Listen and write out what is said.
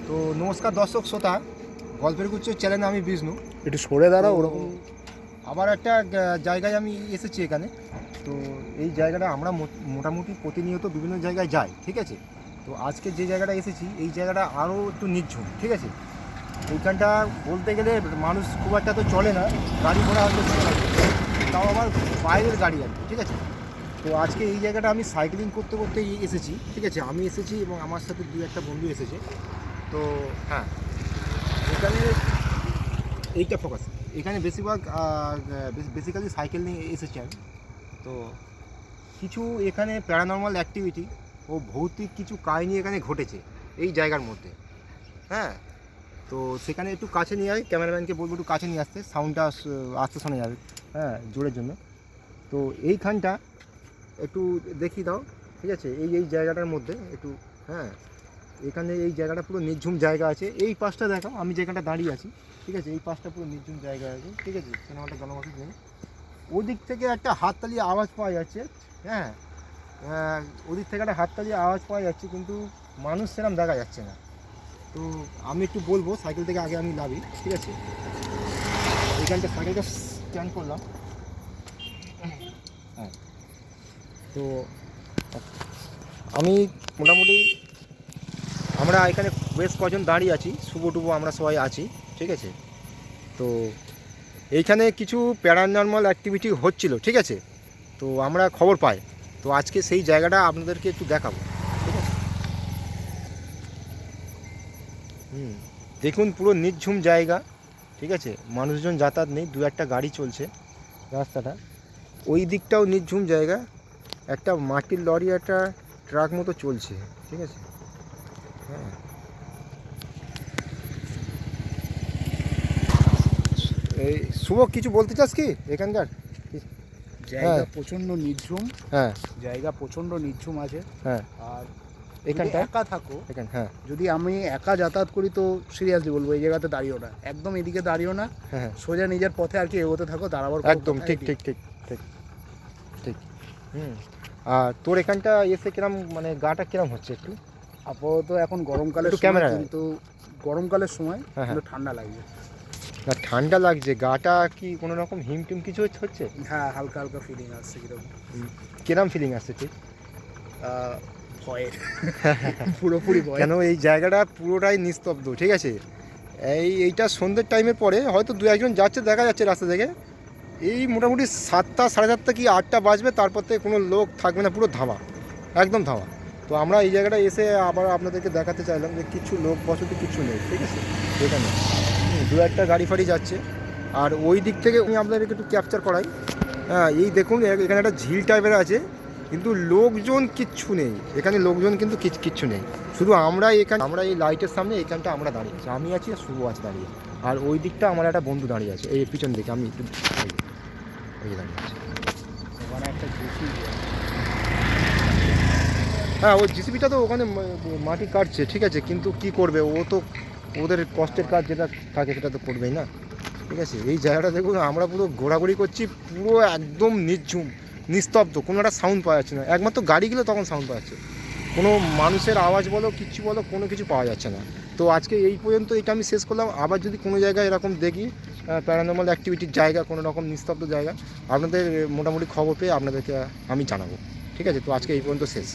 তো নমস্কার দর্শক শ্রোতা, গল্পের গুচ্ছ চ্যানেলে আমি বিষ্ণু। একটু সরে দাঁড়াও ওরকম। আবার একটা জায়গায় আমি এসেছি এখানে। তো এই জায়গাটা আমরা মোটামুটি প্রতিনিয়ত বিভিন্ন জায়গায় যাই, ঠিক আছে। তো আজকে যে জায়গাটা এসেছি এই জায়গাটা আরও একটু নির্ঝুম, ঠিক আছে। এইখানটা বলতে গেলে মানুষ খুব একটা তো চলে না, গাড়ি ঘোড়া হয়তো তাও আমার বাইরের গাড়ি আর কি, ঠিক আছে। তো আজকে এই জায়গাটা আমি সাইক্লিং করতে করতে এসেছি, ঠিক আছে। আমি এসেছি এবং আমার সাথে দুই একটা বন্ধু এসেছে। তো হ্যাঁ, এখানে এইটা ফোকাস, এখানে বেশিরভাগ বেসিক্যালি সাইকেল নিয়ে এসেছি আমি। তো কিছু এখানে প্যারানর্মাল অ্যাক্টিভিটি ও ভৌতিক কিছু কাহিনী এখানে ঘটেছে এই জায়গার মধ্যে। হ্যাঁ, তো সেখানে একটু কাছে নিয়ে আয়, ক্যামেরাম্যানকে বলবো একটু কাছে নিয়ে আসতে, সাউন্ডটা আসতে শোনা যাবে, হ্যাঁ, জোরের জন্য। তো এইখানটা একটু দেখিয়ে দাও, ঠিক আছে। এই জায়গাটার মধ্যে একটু, হ্যাঁ, এখানে এই জায়গাটা পুরো নির্ঝুম জায়গা আছে। এই পাশটা দেখাও, আমি যেখানটা দাঁড়িয়ে আছি, ঠিক আছে। এই পাশটা পুরো নির্ঝুম জায়গা আছে, ঠিক আছে। সিনেমাটা জনবসতি নেই। ওদিক থেকে একটা হাততালি আওয়াজ পাওয়া যাচ্ছে, হ্যাঁ, ওদিক থেকে একটা হাততালি আওয়াজ পাওয়া যাচ্ছে, কিন্তু মানুষ সেরকম দেখা যাচ্ছে না। তো আমি একটু বলবো, সাইকেল থেকে আগে আমি নামি, ঠিক আছে। এইখানটা সাইকেলটা স্ট্যান্ড করলাম, হ্যাঁ। তো আমি মোটামুটি আমরা এখানে বেশ কজন দাঁড়িয়ে আছি, শুভ আমরা সবাই আছি, ঠিক আছে। তো এইখানে কিছু প্যারানর্মাল অ্যাক্টিভিটি হচ্ছিল, ঠিক আছে। তো আমরা খবর পাই, তো আজকে সেই জায়গাটা আপনাদেরকে একটু দেখাবো, ঠিক আছে। দেখুন পুরো নির্ঝুম জায়গা, ঠিক আছে। মানুষজন যাতায়াত নেই, দু একটা গাড়ি চলছে রাস্তাটা। ওই দিকটাও নির্ঝুম জায়গা, একটা মাটির লরি একটা ট্রাক মতো চলছে, ঠিক আছে। হ্যাঁ, এই শুভ কিছু বলতে চাস কি এখানকার? জায়গা প্রচন্ড নির্ঝুম, হ্যাঁ, জায়গা প্রচন্ড নির্ঝুম আছে। হ্যাঁ, আর এখানটা একা থাকো, এখানে, হ্যাঁ, যদি আমি একা যাতায়াত করি তো সিরিয়াসলি বলবো এই জায়গাতে দাঁড়িও না, একদম এদিকে দাঁড়িও না, হ্যাঁ, সোজা নিজের পথে আর কি এগোতে থাকো, দাঁড়াবার একদম ঠিক ঠিক ঠিক ঠিক ঠিক। আর তোর এখানটা এসে কিরম, মানে গাটা কিরম হচ্ছে একটু? আপাতত এখন গরমকালের একটু ক্যামেরা, কিন্তু গরমকালের সময় হ্যাঁ, কিন্তু ঠান্ডা লাগবে। না ঠান্ডা লাগছে, গাটা কি কোনো রকম হিমটিম কিছু হচ্ছে? হ্যাঁ, হালকা হালকা ফিলিং আসছে। কিরম ফিলিং আসছে ঠিক? ভয়ের পুরোপুরি ভয়। কেন এই জায়গাটা পুরোটাই নিস্তব্ধ, ঠিক আছে। এইটা সন্ধ্যের টাইমের পরে হয়তো দু একজন যাচ্ছে, দেখা যাচ্ছে রাস্তা থেকে। এই মোটামুটি 7টা, 7:30 কি 8টা বাজবে, তারপর থেকে কোনো লোক থাকবে না, পুরো ধামা, একদম ধামা। তো আমরা এই জায়গাটা এসে আবার আপনাদেরকে দেখাতে চাইলাম যে কিছু লোক বসতি কিছু নেই, ঠিক আছে এখানে। দু একটা গাড়ি ফাড়ি যাচ্ছে। আর ওই দিক থেকে আমি আপনাদেরকে একটু ক্যাপচার করাই। হ্যাঁ, এই দেখুন এখানে একটা ঝিল টাইপের আছে, কিন্তু লোকজন কিচ্ছু নেই এখানে, লোকজন কিন্তু কিচ্ছু নেই। শুধু আমরা এই লাইটের সামনে এখানটা আমরা দাঁড়িয়ে আছি, আমি আছি আর শুভ আছে দাঁড়িয়ে। আর ওই দিকটা আমার একটা বন্ধু দাঁড়িয়ে আছে, এই পিছন দিকে আমি একটু দাঁড়িয়ে আছি। ওখানে একটা হ্যাঁ, ওই জিসিবিটা তো ওখানে মাটি কাটছে, ঠিক আছে, কিন্তু কি করবে, ও তো ওদের কষ্টের কাজ যেটা থাকে সেটা তো করবেই না, ঠিক আছে। এই জায়গাটা দেখুন, আমরা পুরো ঘোরাঘুরি করছি, পুরো একদম নির্ঝুম নিস্তব্ধ, কোনো একটা সাউন্ড পাওয়া যাচ্ছে না। একমাত্র গাড়িগুলো তখন সাউন্ড পাওয়া যাচ্ছে, কোনো মানুষের আওয়াজ বলো কিচ্ছু বলো কোনো কিছু পাওয়া যাচ্ছে না। তো আজকে এই পর্যন্ত এটা আমি শেষ করলাম। আবার যদি কোনো জায়গায় এরকম দেখি প্যারানর্মাল অ্যাক্টিভিটির জায়গা, কোনো রকম নিস্তব্ধ জায়গা, আপনাদের মোটামুটি খবর পেয়ে আপনাদেরকে আমি জানাবো, ঠিক আছে। তো আজকে এই পর্যন্ত শেষ।